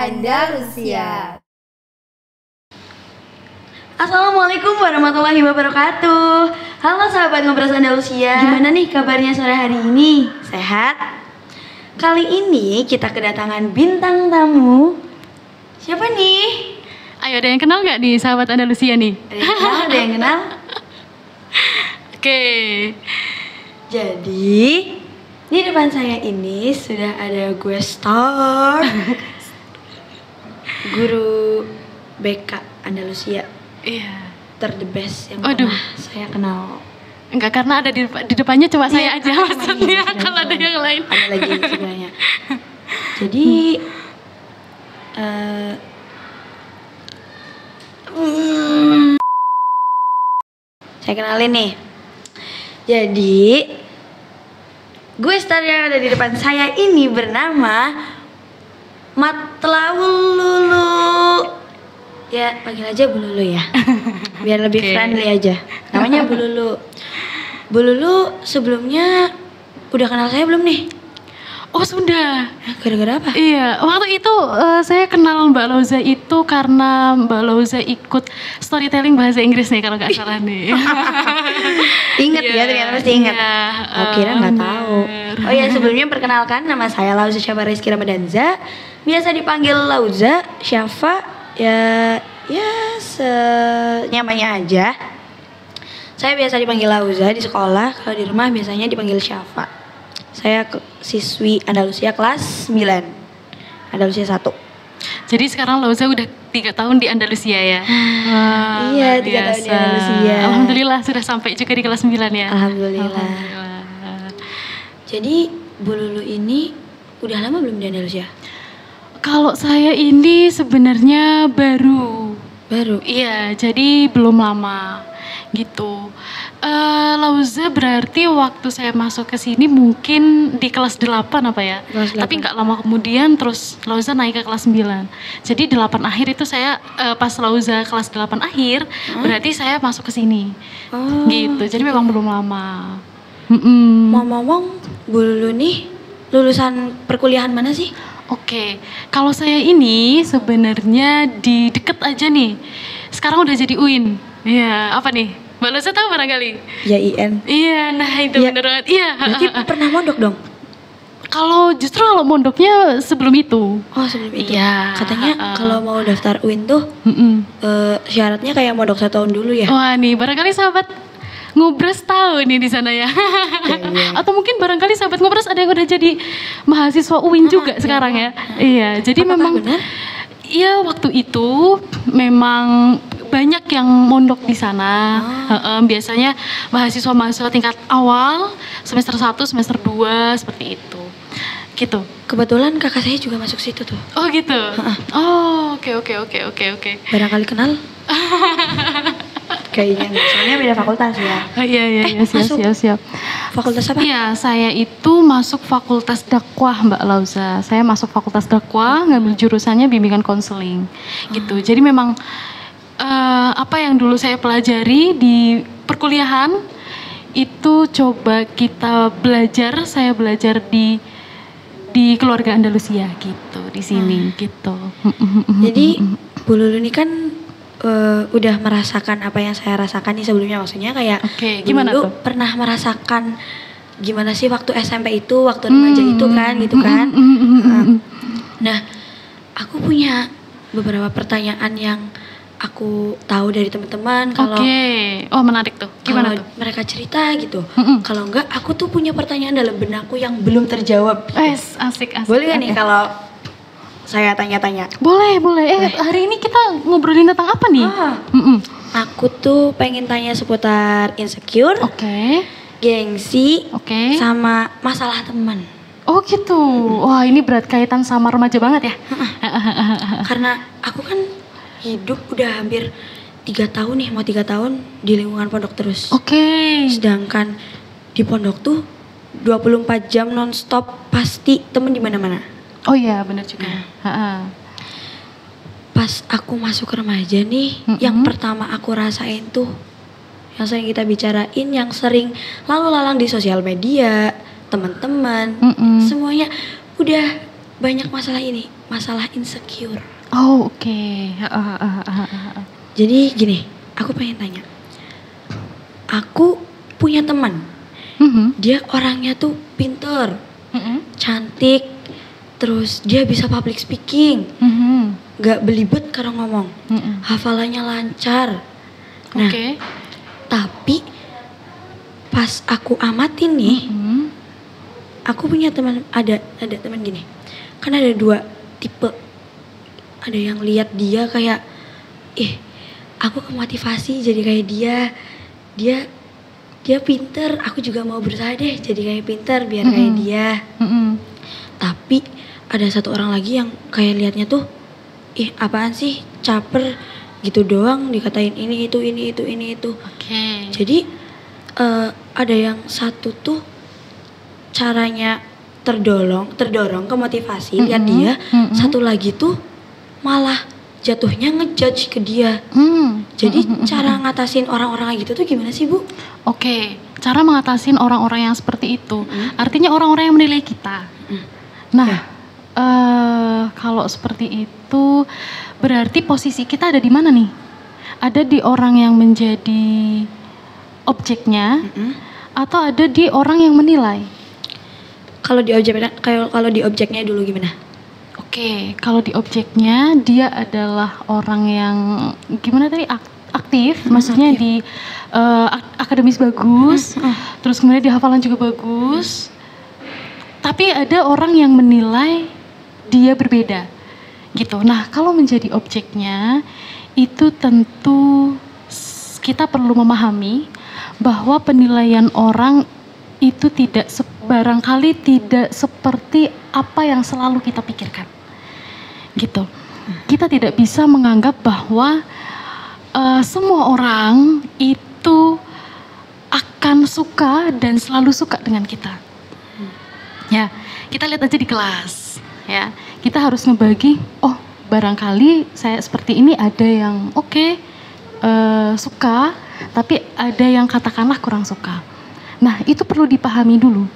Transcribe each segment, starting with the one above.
Andalusia. Assalamualaikum warahmatullahi wabarakatuh. Halo sahabat Ngobrol Andalusia. Gimana nih kabarnya sore hari ini? Sehat? Kali ini kita kedatangan bintang tamu. Siapa nih? Ayo, ada yang kenal nggak nih sahabat Andalusia nih? Ada yang kenal? Oke. Jadi di depan saya ini sudah ada gue star guru BK Andalusia. Iya. The best yang Waduh. pernah saya kenal. Enggak, karena ada di depannya cuma saya aja Iya, maksudnya. iya, Kalau ada yang lain. Ada lagi sebenarnya. Jadi saya kenalin nih. Jadi gue star yang ada di depan saya ini bernama Matlaul Lulu. Ya panggil aja Bu Lulu ya, biar lebih Oke. friendly aja. Namanya Bu Lulu. Bu Lulu sebelumnya udah kenal saya belum nih? Oh, sudah. Gara-gara apa? Iya, waktu itu saya kenal Mbak Lauza itu karena Mbak Lauza ikut storytelling bahasa Inggris nih kalau nggak salah nih. Ingat ya, Iya, ternyata pasti ingat. iya, Oh, kira nggak tahu. bener. Oh ya, sebelumnya perkenalkan, nama saya Lauza Syafa Rizky Ramadanza. Biasa dipanggil Lauza, Syafa, ya senyamannya aja. Saya biasa dipanggil Lauza di sekolah, kalau di rumah biasanya dipanggil Syafa. Saya siswi Andalusia kelas 9, Andalusia 1. Jadi sekarang Lauza udah 3 tahun di Andalusia ya? Wah, Iya, 3 luar tahun di biasa. Andalusia. Alhamdulillah sudah sampai juga di kelas 9 ya? Alhamdulillah. Alhamdulillah. Jadi Bu Lulu ini udah lama belum di Andalusia? Kalau saya ini sebenarnya baru. Iya, jadi belum lama gitu. Lauza berarti waktu saya masuk ke sini mungkin di kelas 8 apa ya? Kelas 8. Tapi nggak lama kemudian terus Lauza naik ke kelas 9. Jadi 8 akhir itu saya pas Lauza kelas 8 akhir berarti saya masuk ke sini. Oh. Gitu. Jadi memang belum lama. Ngomong-ngomong, Bu Lulu nih lulusan perkuliahan mana sih? Oke, kalau saya ini sebenarnya di deket aja nih. Sekarang udah jadi UIN. Iya, apa nih? Mbak Lauza tahu barangkali? Ya IN. Iya, nah itu Iya. bener banget. Iya. Berarti pernah mondok dong? Kalau mondoknya sebelum itu. Oh sebelum itu. Iya. Katanya kalau mau daftar UIN tuh syaratnya kayak mondok 1 tahun dulu ya? Wah nih, barangkali sahabat Ngobras tahu nih di sana ya. Iya. Atau mungkin barangkali sahabat Ngobras ada yang udah jadi mahasiswa UIN juga sekarang ya. Iya, jadi Apakah memang benar? iya waktu itu memang banyak yang mondok di sana. Biasanya mahasiswa-mahasiswa tingkat awal, semester 1, semester 2 seperti itu. Gitu. Kebetulan kakak saya juga masuk situ tuh. Oh gitu. Oh, oke. Barangkali kenal? Kayaknya enggak, soalnya beda fakultas ya. Iya, masuk. siap. Fakultas apa? Iya, saya itu masuk fakultas dakwah Mbak Lauza. Saya masuk fakultas dakwah, ngambil jurusannya bimbingan konseling. Gitu. Jadi memang apa yang dulu saya pelajari di perkuliahan itu coba kita belajar. Saya belajar di keluarga Andalusia gitu, di sini gitu. Jadi Bu Lulu ini kan udah merasakan apa yang saya rasakan nih sebelumnya, maksudnya kayak Oke, gimana dulu tuh? pernah merasakan gimana sih waktu SMP itu, waktu remaja itu kan gitu kan. Nah, aku punya beberapa pertanyaan yang aku tahu dari teman-teman kalau Oke. Oh, menarik tuh. Gimana kalau tuh? mereka cerita gitu. Kalau enggak, aku tuh punya pertanyaan dalam benakku yang belum terjawab. Asik. Boleh gak nih kalau saya tanya-tanya? Boleh. Hari ini kita ngobrolin tentang apa nih? Aku tuh pengen tanya seputar insecure, Oke. gengsi, Oke. sama masalah teman. Oh gitu. Wah, ini berat kaitan sama remaja banget ya. Karena aku kan hidup udah hampir 3 tahun nih, mau 3 tahun di lingkungan pondok terus. Oke. Sedangkan di pondok tuh 24 jam nonstop pasti temen di mana-mana. Oh iya, benar juga. Pas aku masuk remaja nih, yang pertama aku rasain tuh, yang sering kita bicarain, yang sering lalu lalang di sosial media, teman-teman, semuanya udah banyak masalah ini. masalah insecure. Oh, oke. Jadi gini, aku pengen tanya. Aku punya teman. Dia orangnya tuh pinter, cantik, terus dia bisa public speaking, gak belibet kalau ngomong, hafalannya lancar. Nah, tapi pas aku amatin nih, aku punya teman, ada teman gini, kan ada 2 tipe. Ada yang lihat dia kayak, aku kemotivasi jadi kayak dia pinter, aku juga mau berusaha deh jadi kayak pinter biar kayak dia. Tapi ada satu orang lagi yang kayak liatnya tuh, apaan sih, caper gitu doang, dikatain ini itu. Jadi ada yang satu tuh caranya terdorong ke motivasi lihat dia, satu lagi tuh malah jatuhnya ngejudge ke dia. Jadi cara ngatasin orang-orang kayak gitu tuh gimana sih, Bu? Oke, cara mengatasin orang-orang yang seperti itu, artinya orang-orang yang menilai kita. Nah, kalau seperti itu berarti posisi kita ada di mana nih? Ada di orang yang menjadi objeknya, atau ada di orang yang menilai? Kalau di objeknya dulu gimana? Oke, kalau di objeknya dia adalah orang yang gimana tadi, aktif, maksudnya aktif. Di akademis bagus, terus kemudian di hafalan juga bagus. Tapi ada orang yang menilai dia berbeda, gitu. Nah, kalau menjadi objeknya itu tentu kita perlu memahami bahwa penilaian orang itu barangkali tidak seperti apa yang selalu kita pikirkan. Gitu. Kita tidak bisa menganggap bahwa semua orang itu akan suka dan selalu suka dengan kita. Ya, kita lihat aja di kelas. Ya, kita harus ngebagi. Oh, barangkali saya seperti ini ada yang suka, tapi ada yang katakanlah kurang suka. Nah, itu perlu dipahami dulu.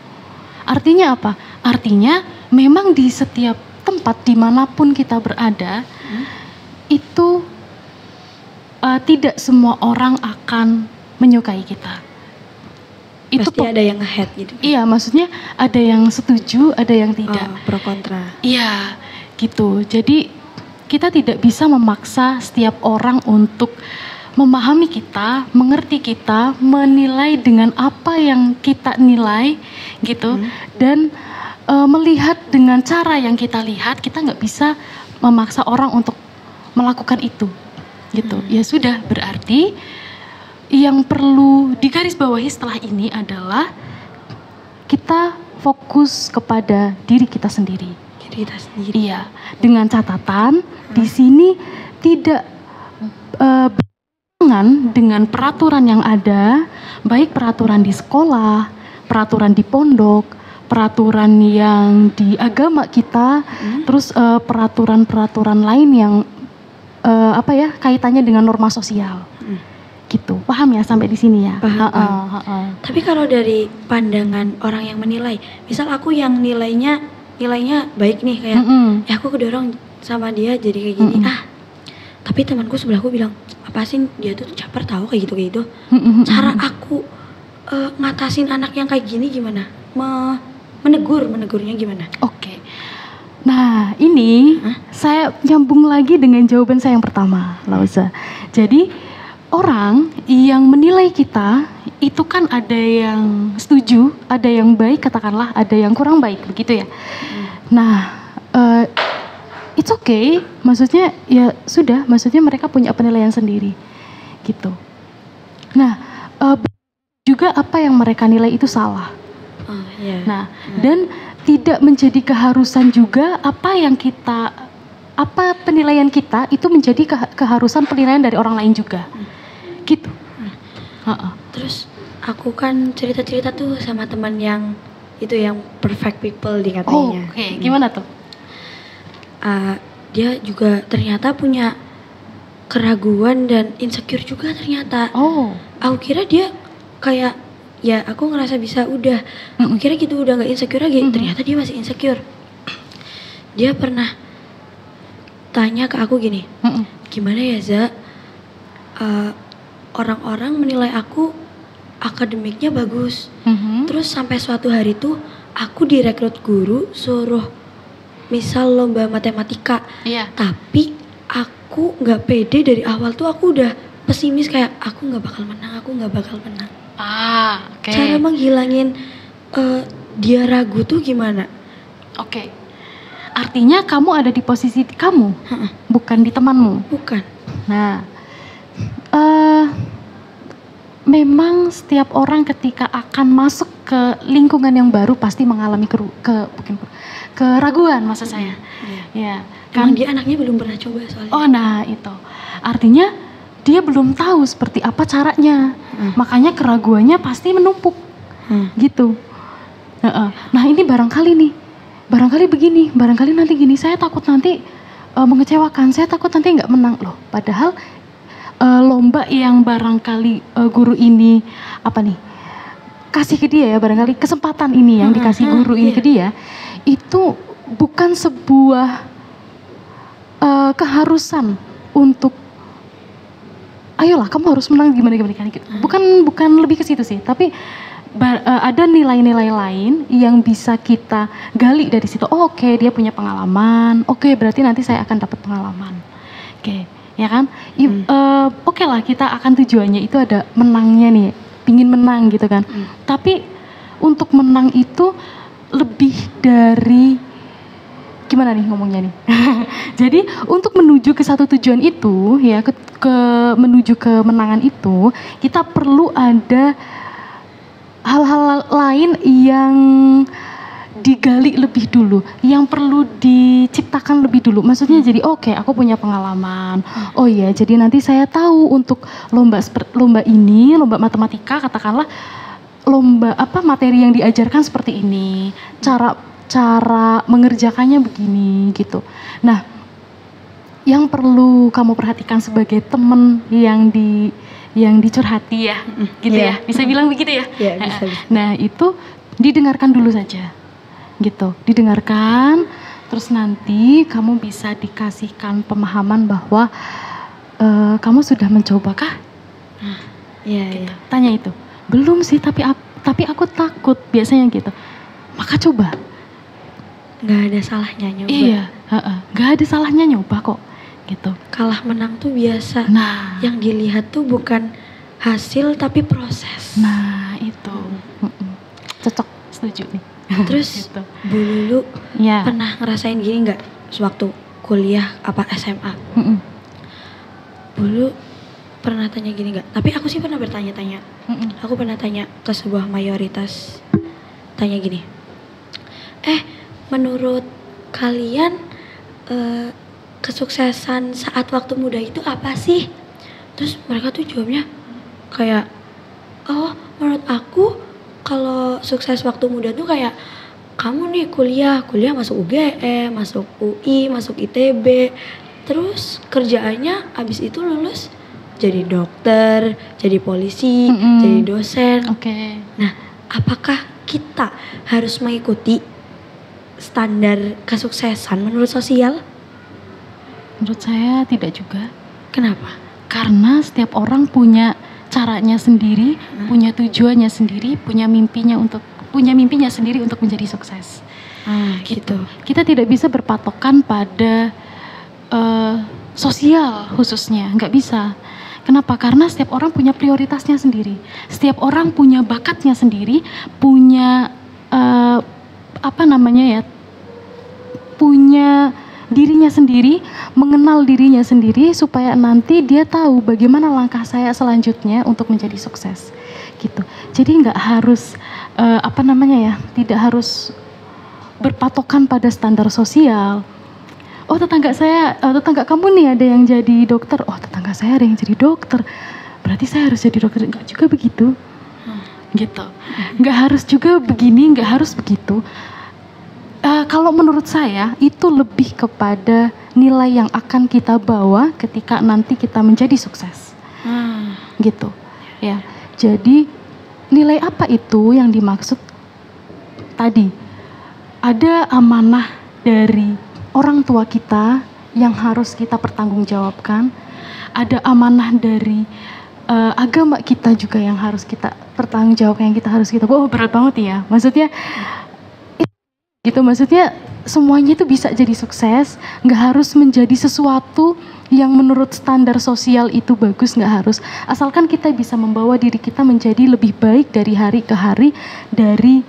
Artinya apa? Artinya memang di setiap tempat dimanapun kita berada, itu tidak semua orang akan menyukai kita. Itu pasti ada yang nge-hate gitu. Iya, maksudnya ada yang setuju, ada yang tidak. Pro kontra. Iya, gitu. Jadi kita tidak bisa memaksa setiap orang untuk memahami kita, mengerti kita, menilai dengan apa yang kita nilai, gitu. Dan melihat dengan cara yang kita lihat, kita nggak bisa memaksa orang untuk melakukan itu, gitu. Ya sudah, berarti yang perlu digarisbawahi setelah ini adalah kita fokus kepada diri kita sendiri. Diri kita sendiri. Iya, dengan catatan di sini tidak dengan peraturan yang ada, baik peraturan di sekolah, peraturan di pondok, peraturan yang di agama kita, terus peraturan-peraturan lain yang kaitannya dengan norma sosial. Gitu, paham ya sampai di sini ya? Paham. Tapi kalau dari pandangan orang yang menilai, misal aku yang nilainya baik nih, kayak aku kedorong sama dia jadi kayak gini, tapi temanku sebelahku bilang, apa sih dia tuh caper tahu kayak gitu. Cara aku ngatasin anak yang kayak gini gimana? Menegurnya gimana? Oke. Nah, ini saya nyambung lagi dengan jawaban saya yang pertama, Lauza. Jadi orang yang menilai kita itu kan ada yang setuju, ada yang baik katakanlah, ada yang kurang baik, begitu ya. Nah, it's okay, maksudnya ya sudah, maksudnya mereka punya penilaian sendiri, gitu. Nah, juga apa yang mereka nilai itu salah. Nah, dan tidak menjadi keharusan juga apa penilaian kita itu menjadi keharusan penilaian dari orang lain juga. Gitu. Terus aku kan cerita-cerita tuh sama teman yang itu yang perfect people dikatanya. Oke. Gimana tuh? Dia juga ternyata punya keraguan dan insecure juga ternyata. Aku kira dia kayak ya aku ngerasa bisa udah. Aku kira gitu udah nggak insecure lagi. Ternyata dia masih insecure. Dia pernah tanya ke aku gini, gimana ya Za, orang-orang menilai aku akademiknya bagus, terus sampai suatu hari tuh aku direkrut guru suruh misal lomba matematika, tapi aku nggak pede dari awal tuh, aku udah pesimis kayak aku nggak bakal menang. Cara menghilangin dia ragu tuh gimana? Artinya kamu ada di posisi kamu, bukan di temanmu. Bukan. Nah, memang setiap orang ketika akan masuk ke lingkungan yang baru pasti mengalami keraguan, maksud saya. Ya, kan dia anaknya belum pernah coba soalnya. Oh, nah itu. Artinya dia belum tahu seperti apa caranya. Makanya keraguannya pasti menumpuk. Gitu. Nah, ini barangkali begini, barangkali nanti gini, saya takut nanti mengecewakan, saya takut nanti nggak menang loh. Padahal lomba yang barangkali guru ini kasih ke dia ya, barangkali kesempatan ini yang dikasih guru ini ke dia, itu bukan sebuah keharusan untuk ayolah kamu harus menang gimana gitu. Bukan lebih ke situ sih, tapi ada nilai-nilai lain yang bisa kita gali dari situ. Oh, oke, dia punya pengalaman. Oke, berarti nanti saya akan dapat pengalaman. Oke, ya kan? Oke lah, kita akan tujuannya itu ada menangnya nih, pingin menang gitu kan. Tapi untuk menang itu lebih dari gimana nih ngomongnya nih. Jadi untuk menuju ke satu tujuan itu ya, menuju kemenangan itu, kita perlu ada hal-hal lain yang digali lebih dulu, yang perlu diciptakan lebih dulu. Maksudnya jadi oke, aku punya pengalaman. Oh iya, jadi nanti saya tahu untuk lomba ini, lomba matematika katakanlah, lomba materi yang diajarkan seperti ini, cara mengerjakannya begini gitu. Nah, yang perlu kamu perhatikan sebagai teman yang dicurhati ya, gitu ya, bisa bilang begitu ya. Bisa. Nah itu didengarkan dulu saja, gitu, didengarkan, terus nanti kamu bisa dikasihkan pemahaman bahwa kamu sudah mencobakah? Gitu. Tanya itu, belum sih, tapi aku takut, biasanya gitu. Maka coba. Nggak ada salahnya nyoba. Iya, nggak ada salahnya nyoba kok. Gitu. Kalah menang tuh biasa. Nah, yang dilihat tuh bukan hasil tapi proses. Nah itu cocok, setuju nih. Terus gitu. Bu Lulu pernah ngerasain gini nggak sewaktu kuliah SMA? Bu Lulu pernah tanya gini nggak? Tapi aku sih pernah bertanya-tanya. Aku pernah tanya ke sebuah mayoritas, tanya gini, menurut kalian kesuksesan saat waktu muda itu apa sih? Terus mereka tuh jawabnya kayak, oh menurut aku kalau sukses waktu muda tuh kayak kamu nih kuliah masuk UGM, masuk UI, masuk ITB, terus kerjaannya abis itu lulus jadi dokter, jadi polisi, jadi dosen. Nah, apakah kita harus mengikuti standar kesuksesan menurut sosial? Menurut saya tidak juga. Kenapa? Karena setiap orang punya caranya sendiri, punya tujuannya sendiri, punya mimpinya sendiri untuk menjadi sukses. Gitu. Kita tidak bisa berpatokan pada sosial khususnya, nggak bisa. Kenapa? Karena setiap orang punya prioritasnya sendiri. Setiap orang punya bakatnya sendiri, punya punya dirinya sendiri, mengenal dirinya sendiri supaya nanti dia tahu bagaimana langkah saya selanjutnya untuk menjadi sukses, gitu. Jadi nggak harus tidak harus berpatokan pada standar sosial. Oh tetangga kamu nih ada yang jadi dokter, oh tetangga saya ada yang jadi dokter, berarti saya harus jadi dokter. Nggak juga begitu, gitu. Nggak harus juga begini, nggak harus begitu. Kalau menurut saya itu lebih kepada nilai yang akan kita bawa ketika nanti kita menjadi sukses, gitu ya. Jadi nilai apa itu yang dimaksud tadi? Ada amanah dari orang tua kita yang harus kita pertanggungjawabkan, ada amanah dari agama kita juga yang harus kita pertanggungjawabkan, yang kita harus kita, berat banget ya, maksudnya gitu, maksudnya semuanya itu bisa jadi sukses, nggak harus menjadi sesuatu yang menurut standar sosial itu bagus, nggak harus, asalkan kita bisa membawa diri kita menjadi lebih baik dari hari ke hari, dari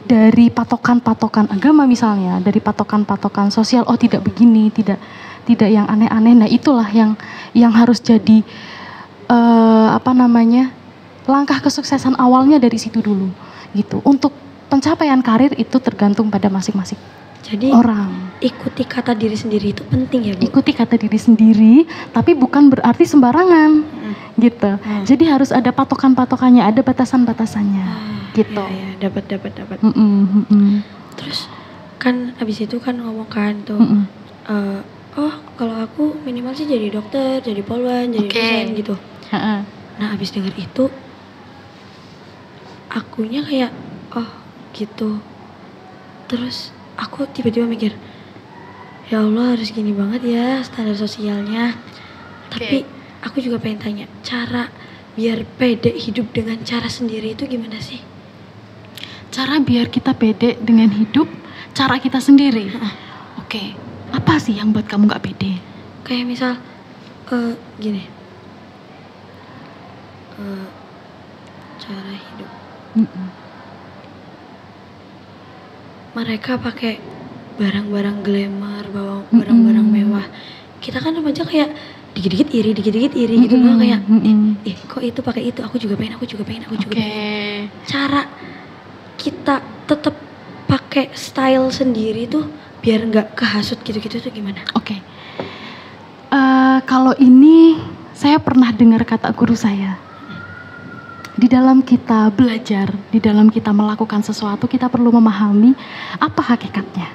dari patokan-patokan agama misalnya, dari patokan-patokan sosial, tidak begini, tidak yang aneh-aneh. Nah itulah yang harus jadi langkah kesuksesan awalnya dari situ dulu gitu. Untuk pencapaian karir itu tergantung pada masing-masing orang. Ikuti kata diri sendiri itu penting ya, Bu? Ikuti kata diri sendiri, tapi bukan berarti sembarangan gitu. Jadi harus ada patokan-patokannya, ada batasan-batasannya gitu. Ya, dapat. Terus kan abis itu kan ngomong kan tuh, kalau aku minimal sih jadi dokter, jadi polwan, jadi dosen gitu. Nah abis denger itu, akunya kayak gitu. Terus aku tiba-tiba mikir, ya Allah harus gini banget ya standar sosialnya. Tapi aku juga pengen tanya, cara biar pede hidup dengan cara sendiri itu gimana sih? Cara biar kita pede dengan hidup, cara kita sendiri. Oke, apa sih yang buat kamu gak pede? Kayak misal, gini, cara hidup. Mereka pakai barang-barang glamour, bawa barang-barang mewah. Kita kan remaja kayak dikit-dikit iri gitu loh, kayak kok itu pakai itu, aku juga pengen. Cara kita tetap pakai style sendiri tuh biar nggak kehasut gitu-gitu tuh gimana? Kalau ini saya pernah dengar kata guru saya. Di dalam kita belajar, di dalam kita melakukan sesuatu, kita perlu memahami apa hakikatnya.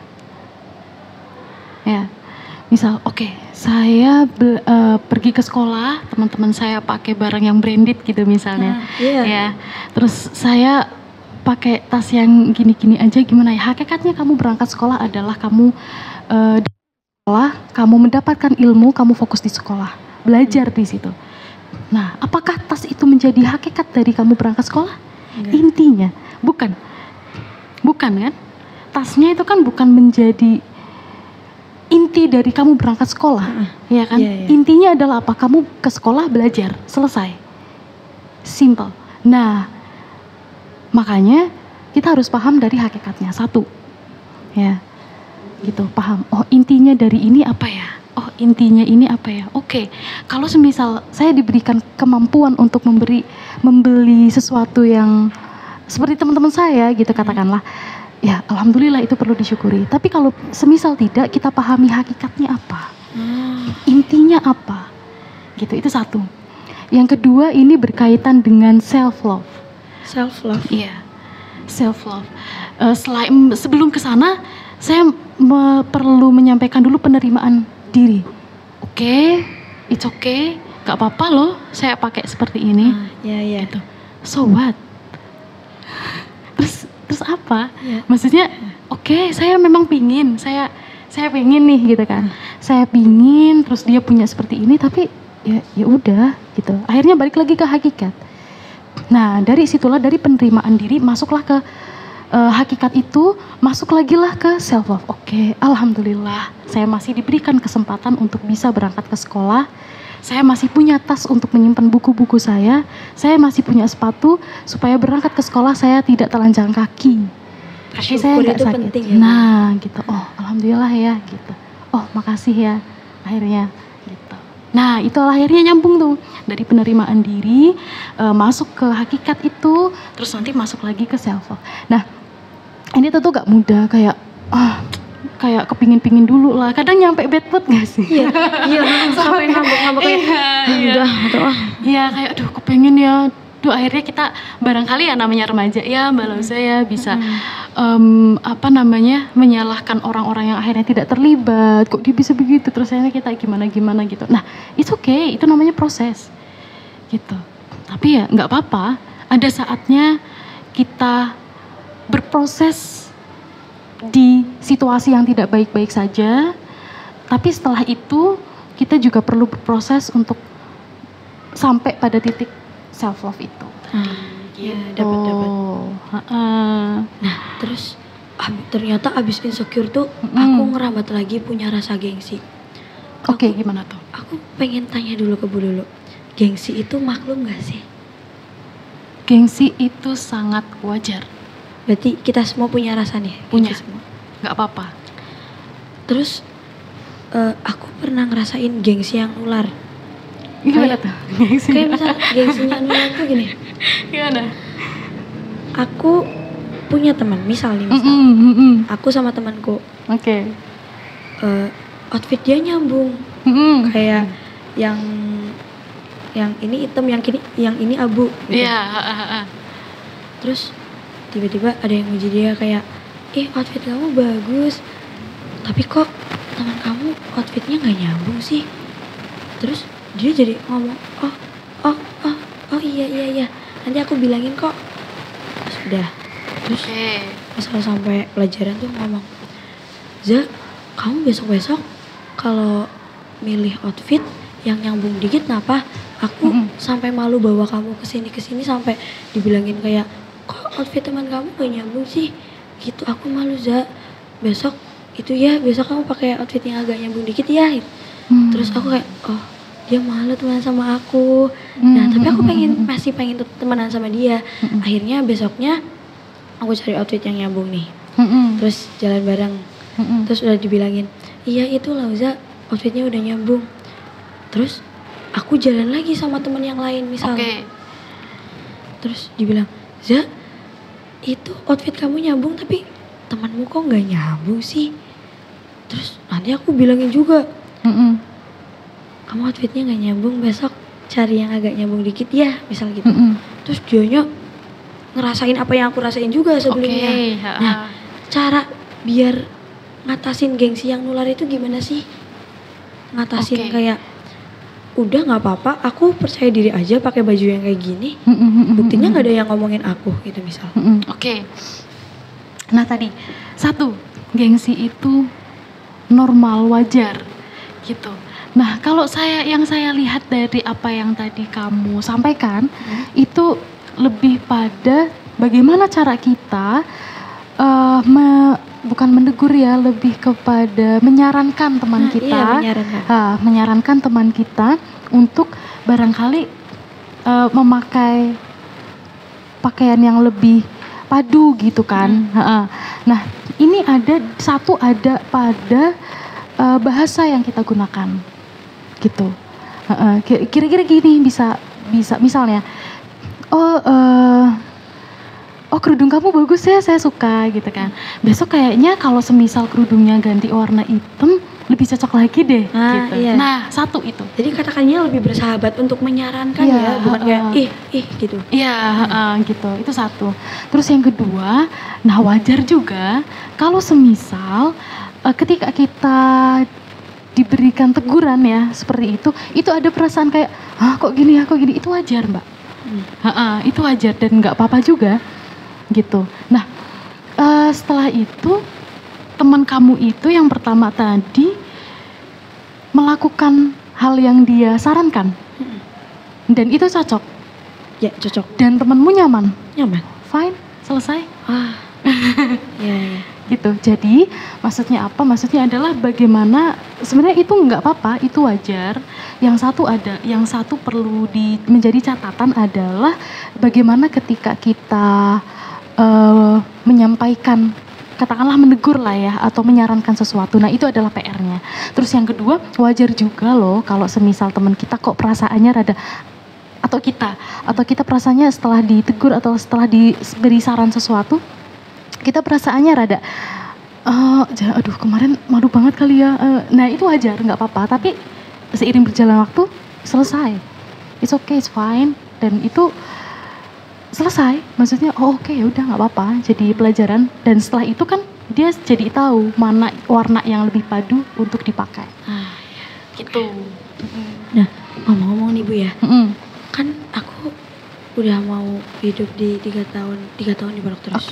Ya, misal, saya pergi ke sekolah, teman-teman saya pakai barang yang branded gitu misalnya, ya. Terus saya pakai tas yang gini-gini aja, gimana ya? Hakikatnya kamu berangkat sekolah adalah kamu di sekolah, kamu mendapatkan ilmu, kamu fokus di sekolah, belajar di situ. Nah, apakah tas itu menjadi hakikat dari kamu berangkat sekolah? Enggak. Intinya, bukan kan? Tasnya itu kan bukan menjadi inti dari kamu berangkat sekolah, ya kan? Intinya adalah apa? Kamu ke sekolah belajar, selesai, simple. Nah, makanya kita harus paham dari hakikatnya satu, ya, gitu, paham. Intinya dari ini apa ya? Intinya ini apa ya? Kalau semisal saya diberikan kemampuan untuk membeli sesuatu yang seperti teman-teman saya gitu katakanlah, ya alhamdulillah itu perlu disyukuri. Tapi kalau semisal tidak, kita pahami hakikatnya apa, intinya apa, gitu, itu satu. Yang kedua, ini berkaitan dengan self love. Iya, self love. Sebelum ke sana, saya perlu menyampaikan dulu penerimaan diri. It's okay, gak apa-apa loh saya pakai seperti ini. Gitu. So what? Terus apa? Maksudnya, saya memang pingin, saya pingin nih gitu kan. Saya pingin, terus dia punya seperti ini, tapi ya udah gitu. Akhirnya balik lagi ke hakikat. Nah, dari situlah, dari penerimaan diri, masuklah ke hakikat itu, masuk lagi lah ke self love. Alhamdulillah saya masih diberikan kesempatan untuk bisa berangkat ke sekolah. Saya masih punya tas untuk menyimpan buku-buku saya masih punya sepatu supaya berangkat ke sekolah saya tidak telanjang kaki. Kaki saya nggak sakit. Penting, ya, nah gitu, alhamdulillah ya gitu. Makasih ya, akhirnya gitu. Nah itu akhirnya nyambung tuh, dari penerimaan diri masuk ke hakikat itu, terus nanti masuk lagi ke self love. Nah ini tentu gak mudah, kayak kepingin dulu lah. Kadang nyampe bad mood gak sih? Iya, sampai ngambek-ngambek kayak kayak aduh kepengen ya. Akhirnya kita barangkali ya namanya remaja ya Mbak Lauza ya, bisa menyalahkan orang-orang yang akhirnya tidak terlibat. Kok dia bisa begitu? Terus akhirnya kita gimana gitu. Nah, it's okay, itu namanya proses gitu. Tapi ya nggak apa-apa. Ada saatnya kita berproses di situasi yang tidak baik-baik saja, tapi setelah itu kita juga perlu berproses untuk sampai pada titik self love itu. Ya, dapat. Heeh. Nah, terus ternyata abis insecure tuh aku ngerambat lagi punya rasa gengsi. Oke, gimana tuh? Aku pengen tanya dulu ke Bu Lulu. Gengsi itu maklum gak sih? Gengsi itu sangat wajar. Berarti kita semua punya rasa nih? Punya. Kita semua. Nggak apa-apa. Terus aku pernah ngerasain gengsi yang nular. Gimana tuh? Kayak misal gengsinya nular tuh gini. Gimana? Aku punya teman, misal aku sama temanku. Oke. Outfit dia nyambung. Kayak yang ini hitam, yang ini abu. Gitu. Iya. Terus tiba-tiba ada yang muji dia kayak, outfit kamu bagus, tapi kok teman kamu outfitnya nggak nyambung sih. Terus dia jadi ngomong, oh iya, nanti aku bilangin kok. Terus udah, terus misal sampai pelajaran tuh ngomong, Za, kamu besok-besok kalau milih outfit yang nyambung dikit kenapa? Aku sampai malu bawa kamu kesini sampai dibilangin kayak, kok outfit teman kamu gak nyambung sih? Gitu, aku malu Za. Besok kamu pakai outfit yang agak nyambung dikit ya. Terus aku kayak, oh dia malu temenan sama aku. Nah tapi aku masih pengen temenan sama dia. Akhirnya besoknya aku cari outfit yang nyambung nih. Terus jalan bareng. Terus udah dibilangin, iya itu lah Za, outfitnya udah nyambung. Terus aku jalan lagi sama temen yang lain misalnya. Terus dibilang, Za, itu outfit kamu nyambung tapi temanmu kok nggak nyambung sih? Terus nanti aku bilangin juga, kamu outfitnya nggak nyambung, besok cari yang agak nyambung dikit ya, misal gitu. Terus dianya ngerasain apa yang aku rasain juga sebelumnya. Nah, cara biar ngatasin gengsi yang nular itu gimana sih? Ngatasin kayak, udah nggak apa-apa, aku percaya diri aja pakai baju yang kayak gini. Buktinya nggak ada yang ngomongin aku gitu misal. Nah tadi, satu, gengsi itu normal, wajar gitu. Nah kalau yang saya lihat dari apa yang tadi kamu sampaikan, itu lebih pada bagaimana cara kita bukan menegur ya, lebih kepada menyarankan teman kita, menyarankan teman kita untuk barangkali memakai pakaian yang lebih padu gitu kan. Nah ini ada pada bahasa yang kita gunakan gitu. Kira-kira gini bisa misalnya, oh kerudung kamu bagus ya, saya suka gitu kan. Besok kayaknya kalau semisal kerudungnya ganti warna hitam lebih cocok lagi deh gitu. Iya. Nah satu itu. Jadi katakannya lebih bersahabat untuk menyarankan ya, bukan kayak ih gitu. Iya gitu, itu satu. Terus yang kedua, nah wajar juga kalau semisal ketika kita diberikan teguran ya seperti itu ada perasaan kayak, kok gini, itu wajar Mbak. Itu wajar dan nggak apa-apa juga gitu. Nah setelah itu teman kamu itu yang pertama tadi melakukan hal yang dia sarankan dan itu cocok. Ya cocok. Dan temanmu nyaman. Fine, selesai. Ya. Gitu. Jadi maksudnya apa? Maksudnya adalah bagaimana sebenarnya itu nggak apa-apa, itu wajar. Yang satu perlu menjadi catatan adalah bagaimana ketika kita menyampaikan, katakanlah menegur lah ya, atau menyarankan sesuatu. Nah itu adalah PR-nya. Terus yang kedua, wajar juga loh kalau semisal teman kita kok perasaannya rada, atau kita perasaannya setelah ditegur atau setelah diberi saran sesuatu, kita perasaannya rada, aduh kemarin malu banget kali ya. Nah itu wajar, nggak apa-apa. Tapi seiring berjalan waktu selesai, it's okay, it's fine, dan itu selesai. Maksudnya oke, ya udah nggak apa-apa, jadi pelajaran. Dan setelah itu kan dia jadi tahu mana warna yang lebih padu untuk dipakai. Gitu. Nah ngomong-ngomong nih Bu ya, kan aku udah mau hidup di 3 tahun di Pondok Terus.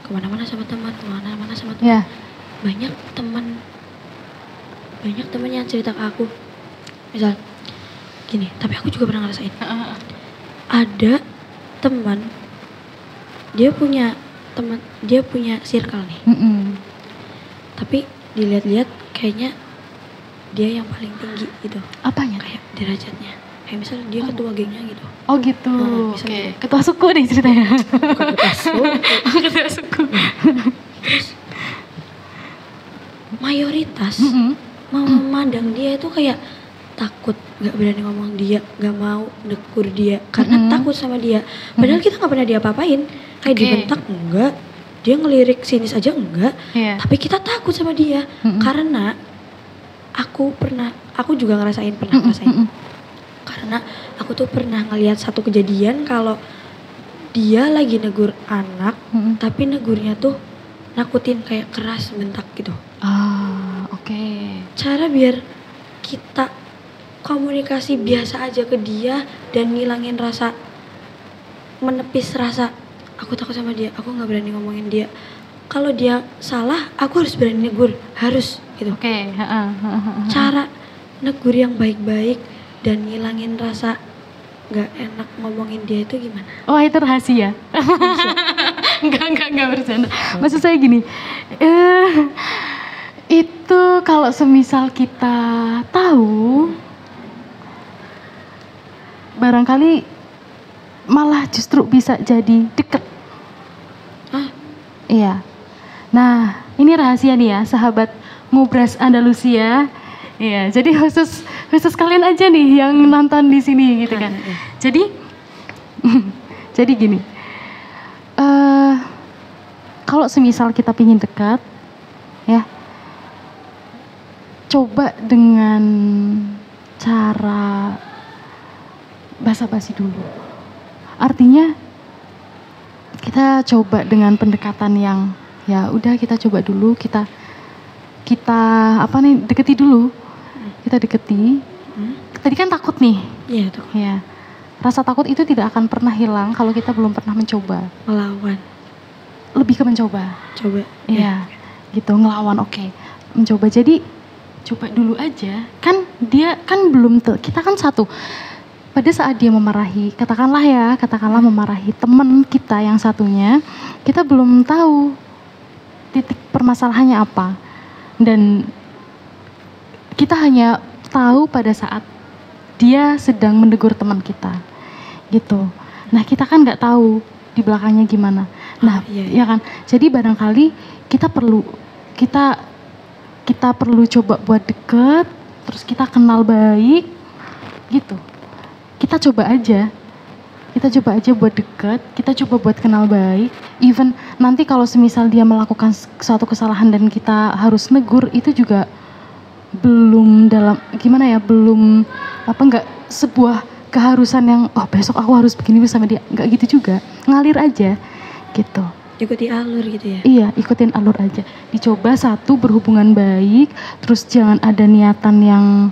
kemana-mana sama teman, Ya. banyak teman yang cerita ke aku, misal gini, tapi aku juga pernah ngerasain. Ada teman, dia punya circle nih, tapi dilihat-lihat kayaknya dia yang paling tinggi gitu. Apanya? Kayak derajatnya, kayak misal dia ketua gengnya gitu. Oh gitu. Oke. Ketua suku nih ceritanya. Bukan ketua suku. Ketua suku. Terus mayoritas mau memandang dia itu kayak takut, nggak berani ngomong dia, nggak mau negur dia karena takut sama dia. Padahal kita nggak pernah diapa-apain, kayak dibentak enggak, dia ngelirik sinis aja enggak, tapi kita takut sama dia karena aku juga ngerasain. Karena aku tuh pernah ngelihat satu kejadian kalau dia lagi negur anak, tapi negurnya tuh nakutin, kayak keras, bentak gitu. Oke. Cara biar kita komunikasi biasa aja ke dia dan ngilangin rasa, menepis rasa aku takut sama dia, aku nggak berani ngomongin dia. Kalau dia salah, aku harus berani negur, harus gitu. Oke. Cara negur yang baik-baik dan ngilangin rasa nggak enak ngomongin dia itu gimana? Oh itu rahasia. Enggak bercanda. Maksud saya gini, itu kalau semisal kita tahu, barangkali malah justru bisa jadi deket. Iya. Nah ini rahasia nih ya, sahabat Ngobras Andalusia. Iya, jadi khusus kalian aja nih yang nonton di sini gitu kan. Jadi gini, kalau semisal kita pingin dekat, ya, coba dengan cara basa-basi dulu. Artinya kita coba dengan pendekatan yang ya udah, kita coba dulu, kita deketi dulu. Kita deketi. Tadi kan takut nih. Iya, takut. Ya. Rasa takut itu tidak akan pernah hilang kalau kita belum pernah mencoba. Melawan. Lebih ke mencoba. Coba. Iya. Gitu, ngelawan. Oke. Mencoba. Jadi coba dulu aja. Kan dia kan belum kita kan satu. Pada saat dia memarahi, katakanlah memarahi teman kita yang satunya, kita belum tahu titik permasalahannya apa. Dan kita hanya tahu pada saat dia sedang menegur teman kita, gitu. Nah kita kan nggak tahu di belakangnya gimana. Nah ya kan. Jadi barangkali kita perlu coba buat deket, terus kita kenal baik, gitu. Kita coba aja buat deket, kita coba buat kenal baik. Even nanti kalau semisal dia melakukan suatu kesalahan dan kita harus negur, itu juga belum nggak sebuah keharusan yang besok aku harus begini sama dia, nggak gitu juga, ngalir aja gitu. Ikuti alur gitu ya? Iya, ikutin alur aja. Dicoba satu, berhubungan baik, terus jangan ada niatan yang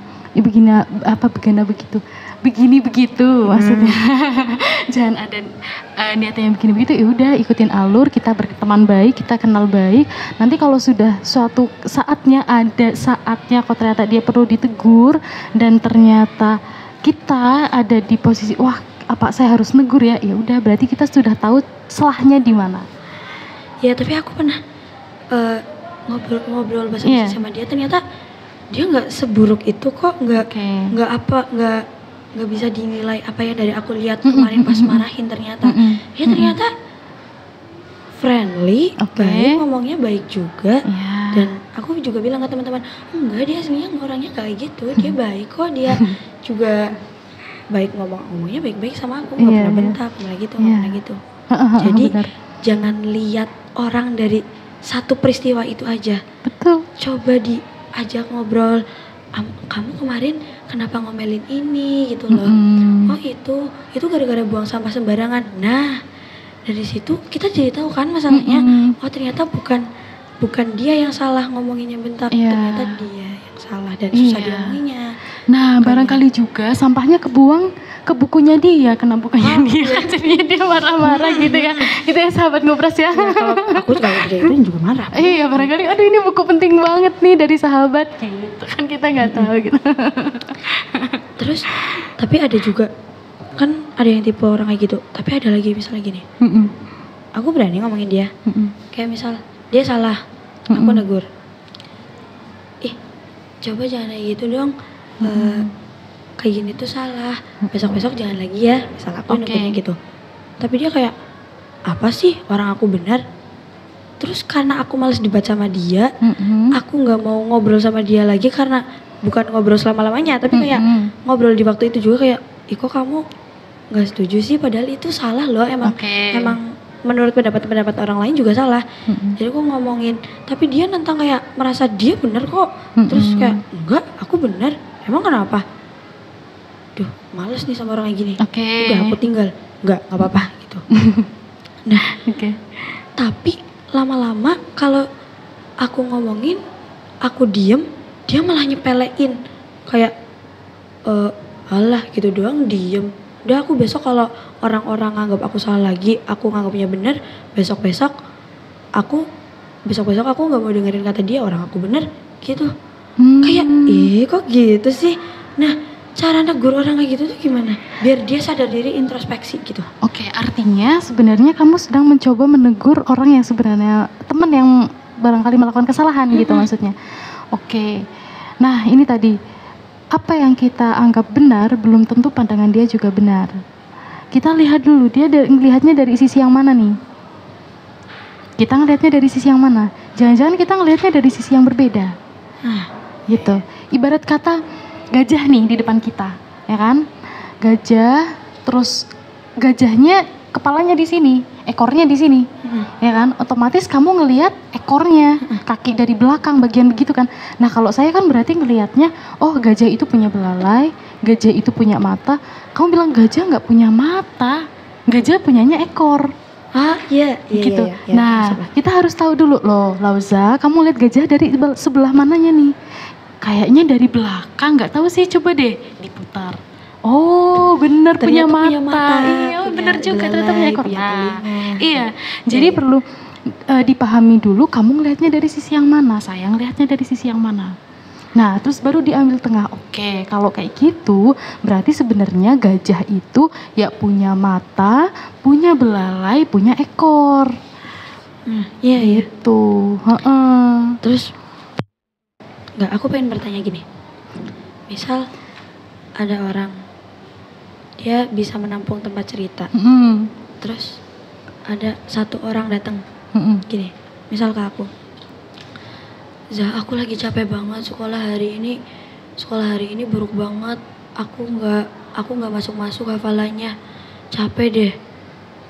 begini begitu maksudnya. Jangan ada niatan yang begini begitu. Ya udah, ikutin alur, kita berteman baik, kita kenal baik. Nanti kalau sudah suatu saatnya kok ternyata dia perlu ditegur dan ternyata kita ada di posisi apa saya harus negur ya? Ya udah, berarti kita sudah tahu salahnya di mana. Ya, tapi aku pernah ngobrol basa-basi sama dia, ternyata dia nggak seburuk itu kok, nggak bisa dinilai apa yang dari aku lihat kemarin pas marahin. Ternyata ternyata friendly, baik, ngomongnya baik juga. Dan aku juga bilang ke teman-teman, enggak, dia sebenarnya orangnya kayak gitu, dia baik kok, dia juga baik, ngomongnya baik-baik sama aku, nggak pernah bentak, ngomongnya gitu. Jadi jangan lihat orang dari satu peristiwa itu aja. Betul. Coba diajak ngobrol, kamu kemarin kenapa ngomelin ini gitu loh. Oh itu gara-gara buang sampah sembarangan. Nah dari situ kita jadi tahu kan masalahnya. Oh ternyata bukan dia yang salah ngomonginnya bentar, ternyata dia yang salah dan susah diomonginnya. Nah barangkali juga sampahnya kebuang ke bukunya dia, kena bukunya dia. Jadinya dia marah-marah gitu ya. Itu ya sahabat ngobras ya. Kalau aku kalau itu juga marah. Iya, barangkali aduh ini buku penting banget nih dari sahabat gitu. Kan kita nggak tahu gitu. Terus tapi ada juga kan ada yang tipe orang kayak gitu. Tapi ada lagi misalnya gini. Aku berani ngomongin dia. Kayak misal dia salah, aku negur. Coba jangan kayak gitu dong. Kayak gini tuh salah. Besok-besok jangan lagi ya. Misal aku negurnya gitu. Tapi dia kayak apa sih orang aku benar? Terus karena aku males debat sama dia, aku nggak mau ngobrol sama dia lagi karena bukan ngobrol selama-lamanya, tapi kayak ngobrol di waktu itu juga kayak, kok kamu nggak setuju sih? Padahal itu salah loh, emang menurut pendapat orang lain juga salah. Jadi aku ngomongin, tapi dia nentang kayak merasa dia benar kok. Terus kayak enggak, aku benar. Emang kenapa? Duh, males nih sama orang kayak gini. Udah aku tinggal. Enggak apa-apa gitu. Nah, tapi lama-lama kalau aku ngomongin, aku diem, dia malah nyepelein. Kayak, alah gitu doang diem. Udah aku besok kalau orang-orang nganggap aku salah lagi, aku nganggapnya benar, besok-besok aku nggak mau dengerin kata dia, orang aku benar gitu. Kayak kok gitu sih. Nah, cara negur orang kayak gitu tuh gimana? Biar dia sadar diri, introspeksi gitu. Artinya sebenarnya kamu sedang mencoba menegur orang yang sebenarnya teman yang barangkali melakukan kesalahan gitu maksudnya. Nah, ini tadi apa yang kita anggap benar belum tentu pandangan dia juga benar. Kita lihat dulu dia ngelihatnya dari sisi yang mana nih. Kita ngelihatnya dari sisi yang mana? Jangan-jangan kita ngelihatnya dari sisi yang berbeda. Gitu. Ibarat kata gajah nih di depan kita, ya kan? Gajah, terus gajahnya kepalanya di sini, ekornya di sini, ya kan? Otomatis kamu ngelihat ekornya, kaki dari belakang, bagian begitu kan? Nah kalau saya kan berarti ngelihatnya, oh gajah itu punya belalai, gajah itu punya mata. Kamu bilang gajah nggak punya mata, gajah punyanya ekor. Iya, gitu. Iya, nah kita harus tahu dulu loh, Lauza, kamu lihat gajah dari sebelah mananya nih? Kayaknya dari belakang, nggak tahu sih, coba deh diputar. Oh benar punya mata. Iya benar juga, ternyata punya ekor. Iya, jadi perlu dipahami dulu kamu ngelihatnya dari sisi yang mana, saya ngelihatnya dari sisi yang mana. Nah terus baru diambil tengah. Kalau kayak gitu berarti sebenarnya gajah itu ya punya mata, punya belalai, punya ekor. Iya itu. Terus aku pengen bertanya gini. Misal ada orang, dia bisa menampung tempat cerita. Terus ada satu orang datang, gini, misal ke aku, Zah, aku lagi capek banget sekolah hari ini buruk banget. Aku nggak masuk hafalannya, capek deh.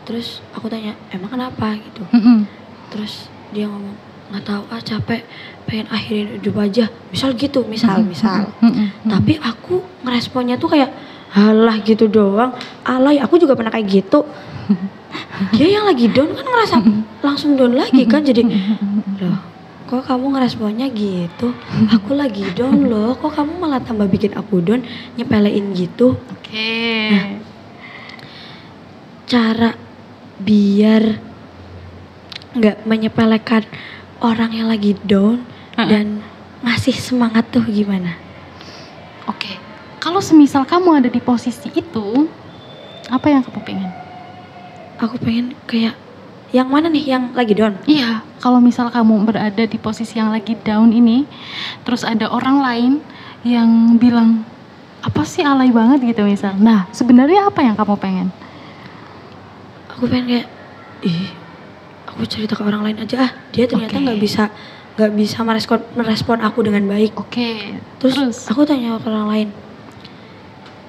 Terus aku tanya, emang kenapa gitu? Terus dia ngomong, nggak tahu capek, pengen akhirin hidup aja. Misal gitu, misal. Tapi aku ngeresponnya tuh kayak, halah gitu doang, alay, aku juga pernah kayak gitu. Dia yang lagi down kan ngerasa langsung down lagi kan, jadi loh kok kamu ngeresponnya gitu, aku lagi down loh, kok kamu malah tambah bikin aku down, nyepelein gitu. Nah, cara biar nggak menyepelekan orang yang lagi down dan ngasih semangat tuh gimana? Kalau semisal kamu ada di posisi itu, apa yang kamu pengen? Aku pengen kayak yang mana nih, yang lagi down? Iya, kalau misal kamu berada di posisi yang lagi down ini, terus ada orang lain yang bilang, apa sih alay banget gitu misal. Nah, sebenarnya apa yang kamu pengen? Aku pengen kayak, aku cerita ke orang lain aja dia ternyata nggak bisa merespon aku dengan baik. Terus aku tanya ke orang lain,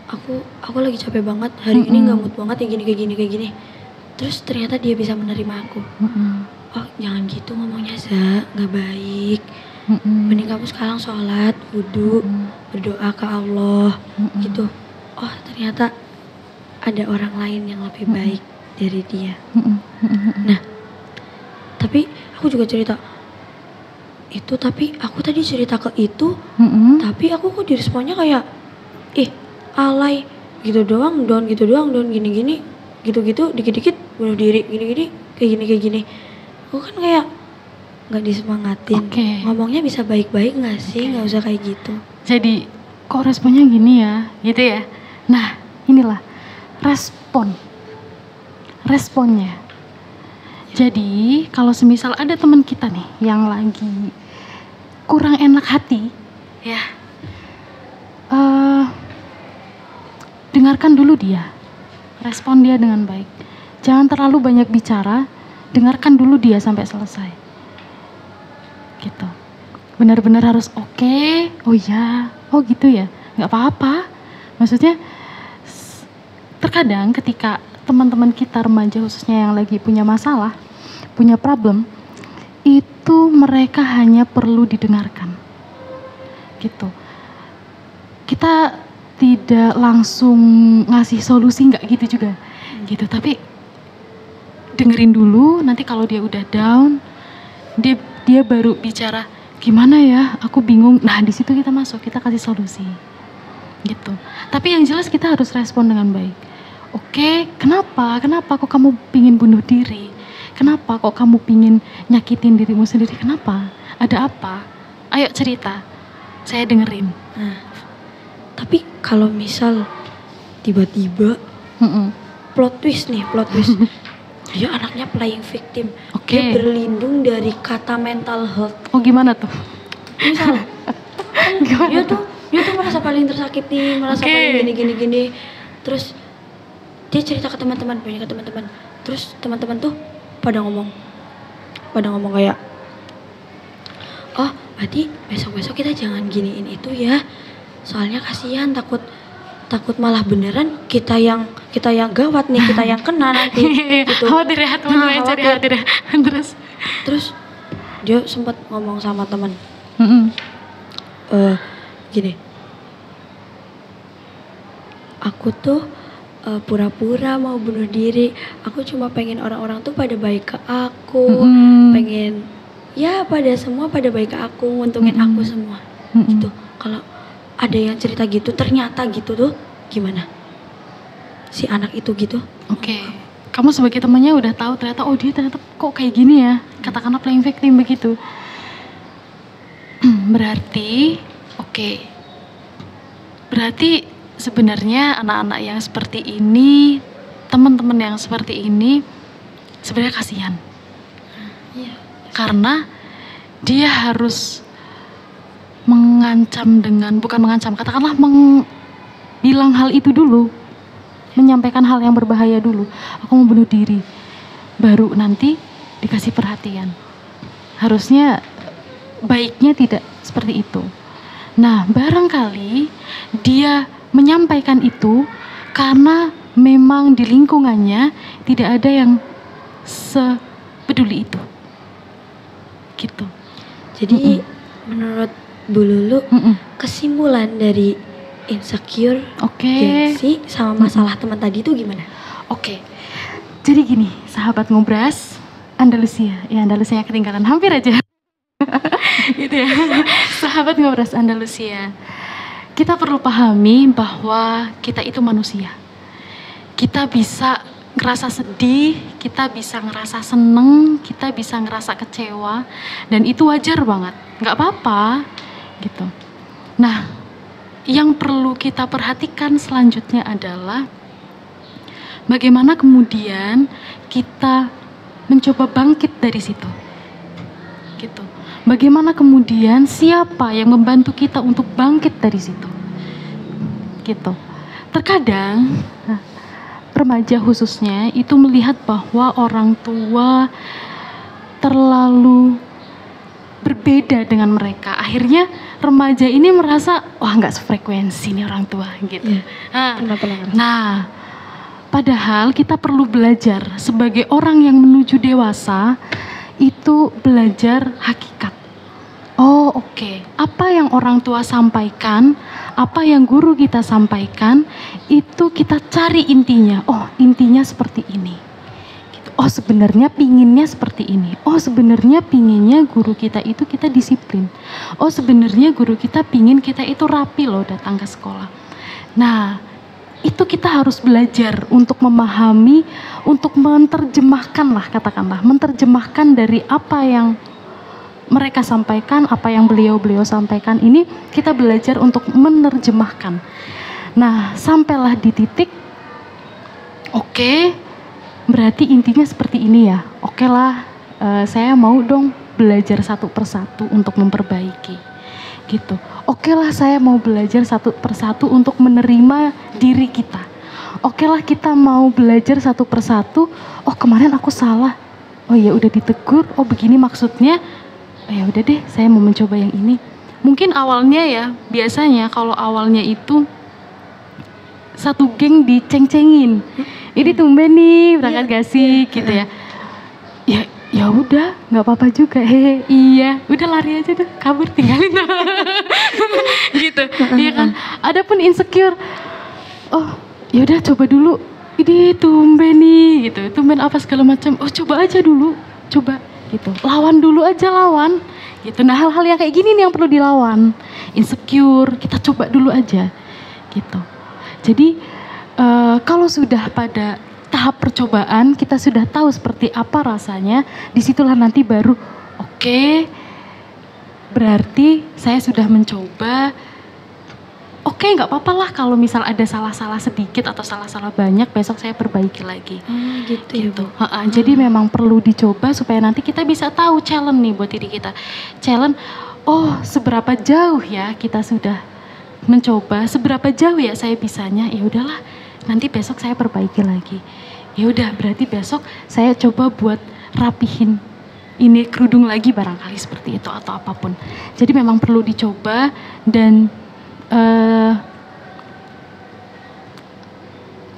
aku lagi capek banget hari ini, nggak mood banget ya kayak gini. Terus ternyata dia bisa menerima aku. Oh jangan gitu ngomongnya, Za, nggak baik. Mending kamu sekarang sholat, wudu, berdoa ke Allah gitu. Oh ternyata ada orang lain yang lebih baik dari dia. Nah tapi aku juga cerita itu, tapi aku tadi cerita ke itu, tapi aku kok diresponnya kayak alay gitu doang, down gitu doang, down gini-gini, gitu-gitu, dikit-dikit bunuh diri, gini-gini, kayak gini. Aku kan kayak nggak disemangatin. Ngomongnya bisa baik-baik nggak sih, nggak usah kayak gitu. Jadi kok responnya gini ya, gitu ya. Nah inilah responnya. Jadi kalau semisal ada teman kita nih yang lagi kurang enak hati, ya, dengarkan dulu dia, respon dia dengan baik. Jangan terlalu banyak bicara, dengarkan dulu dia sampai selesai. Gitu. Benar-benar harus oke, oh ya, oh gitu ya, nggak apa-apa. Maksudnya terkadang ketika teman-teman kita remaja khususnya yang lagi punya masalah, punya problem, itu mereka hanya perlu didengarkan. Gitu. Kita tidak langsung ngasih solusi, nggak gitu juga. Gitu, tapi dengerin dulu, nanti kalau dia udah down, dia baru bicara, gimana ya, aku bingung. Nah di situ kita masuk, kita kasih solusi. Gitu. Tapi yang jelas kita harus respon dengan baik. Oke, kenapa kok kamu pingin bunuh diri? Kenapa kok kamu pingin nyakitin dirimu sendiri? Kenapa? Ada apa? Ayo cerita, saya dengerin. Nah, tapi kalau misal tiba-tiba plot twist, dia anaknya playing victim. Dia berlindung dari kata mental health. Oh gimana tuh? Misal dia tuh merasa paling tersakiti, merasa paling gini. Terus dia cerita ke teman-teman, terus teman-teman tuh pada ngomong kayak, oh berarti besok kita jangan giniin itu ya, soalnya kasihan, takut malah beneran kita yang gawat nih, kita yang kena nanti. Gitu. Khawatir ya teman-teman, khawatir ya. Terus dia sempat ngomong sama teman, gini, aku tuh pura-pura mau bunuh diri, aku cuma pengen orang-orang tuh pada baik ke aku, pengen ya pada baik ke aku, nguntungin aku semua. Gitu. Kalau ada yang cerita gitu, ternyata gitu tuh gimana? Si anak itu gitu. Kamu sebagai temannya udah tahu ternyata, oh dia ternyata kok kayak gini ya, katakanlah playing victim begitu. Berarti sebenarnya anak-anak yang seperti ini, teman-teman yang seperti ini sebenarnya kasihan. Karena dia harus katakanlah bilang hal itu dulu, menyampaikan hal yang berbahaya dulu, aku mau bunuh diri, baru nanti dikasih perhatian. Harusnya baiknya tidak seperti itu. Nah barangkali dia menyampaikan itu karena memang di lingkungannya tidak ada yang sepeduli itu. Gitu. Jadi menurut Bu Lulu, kesimpulan dari insecure, gengsi sama masalah teman tadi itu gimana? Jadi gini, sahabat ngobras Andalusia, ya Andalusia ketinggalan hampir aja. Gitu ya. Sahabat ngobras Andalusia, kita perlu pahami bahwa kita itu manusia. Kita bisa ngerasa sedih, kita bisa ngerasa seneng, kita bisa ngerasa kecewa, dan itu wajar banget, nggak apa-apa gitu. Nah, yang perlu kita perhatikan selanjutnya adalah bagaimana kemudian kita mencoba bangkit dari situ, gitu. Bagaimana kemudian siapa yang membantu kita untuk bangkit dari situ, gitu. Terkadang remaja khususnya itu melihat bahwa orang tua terlalu berbeda dengan mereka. Akhirnya remaja ini merasa, wah nggak sefrekuensi nih orang tua gitu. Nah, padahal kita perlu belajar sebagai orang yang menuju dewasa itu belajar hakikat. Apa yang orang tua sampaikan, apa yang guru kita sampaikan, itu kita cari intinya. Intinya seperti ini. Sebenarnya pinginnya seperti ini. Sebenarnya pinginnya guru kita itu kita disiplin. Sebenarnya guru kita pingin kita itu rapi loh datang ke sekolah. Nah, itu kita harus belajar untuk memahami, untuk menerjemahkan lah, katakanlah, menerjemahkan dari apa yang mereka sampaikan, apa yang beliau sampaikan, ini kita belajar untuk menerjemahkan. Nah, sampailah di titik, oke, berarti intinya seperti ini ya, oke lah, saya mau dong belajar satu persatu untuk memperbaiki, gitu. Oke lah, saya mau belajar satu persatu untuk menerima diri kita. Oke lah, kita mau belajar satu persatu. Oh, kemarin aku salah. Oh ya udah ditegur. Oh begini maksudnya. Oh ya udah deh, saya mau mencoba yang ini. Mungkin awalnya ya, biasanya kalau awalnya itu satu geng diceng-cengin. Ini tumben nih, berangkat gak sih, gitu ya. Ya udah, nggak apa-apa juga. Iya, udah lari aja deh, kabur, tinggalin. Gitu, iya kan. Adapun insecure, oh ya udah coba dulu. Ini tumben nih, gitu. Tumben apa segala macam. Oh coba aja dulu, coba gitu. Lawan dulu aja, lawan. Gitu. Nah hal-hal yang kayak gini nih yang perlu dilawan. Insecure, kita coba dulu aja, gitu. Jadi kalau sudah pada tahap percobaan, kita sudah tahu seperti apa rasanya, disitulah nanti baru oke, berarti saya sudah mencoba. Oke, nggak apa-apa lah kalau misal ada salah-salah sedikit atau salah-salah banyak, besok saya perbaiki lagi. Gitu. Jadi memang perlu dicoba supaya nanti kita bisa tahu challenge nih buat diri kita. Challenge, oh seberapa jauh ya kita sudah mencoba, seberapa jauh ya saya bisanya, ya udahlah. Nanti besok saya perbaiki lagi. Ya udah, berarti besok saya coba buat rapihin ini kerudung lagi barangkali seperti itu atau apapun. Jadi memang perlu dicoba dan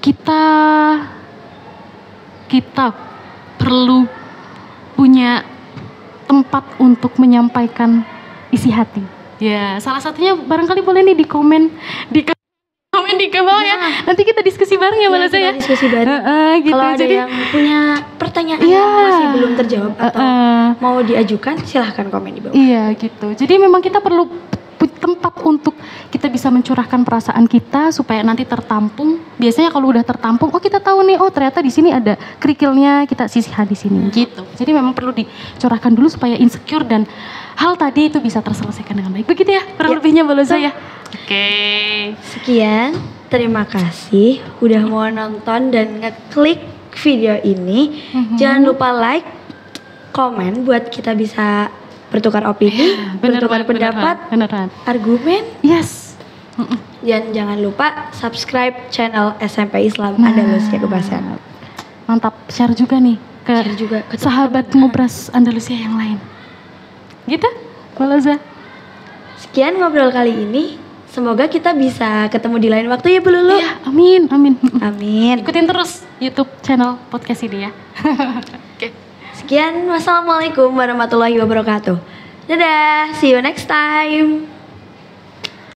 kita perlu punya tempat untuk menyampaikan isi hati. Ya, salah satunya barangkali boleh nih di komen di bawah ya. Nanti kita diskusi bareng ya, Mbak ya. Diskusi bareng. Gitu. Kalau ada yang punya pertanyaan yang masih belum terjawab atau mau diajukan, silahkan komen di bawah. Iya gitu. Jadi memang kita perlu tempat untuk kita bisa mencurahkan perasaan kita supaya nanti tertampung. Biasanya kalau udah tertampung, oh kita tahu nih, oh ternyata di sini ada kerikilnya, kita sisihkan di sini gitu. Jadi memang perlu dicurahkan dulu supaya insecure dan hal tadi itu bisa terselesaikan dengan baik. Begitu ya, kurang lebihnya Mbak Loza ya. Oke. Sekian, terima kasih udah mau nonton dan ngeklik video ini. Jangan lupa like, komen buat kita bisa bertukar opini, bertukar pendapat, argumen. Yes. Dan jangan lupa subscribe channel SMP Islam Andalusia Kebasan. Mantap, share juga nih ke sahabat ngobras Andalusia yang lain. Gitu, Mbak Loza. Sekian ngobrol kali ini. Semoga kita bisa ketemu di lain waktu ya Bu Lulu. Iya, amin. Amin. Ikutin terus YouTube channel podcast ini ya. Oke. Sekian, wassalamualaikum warahmatullahi wabarakatuh. Dadah, see you next time.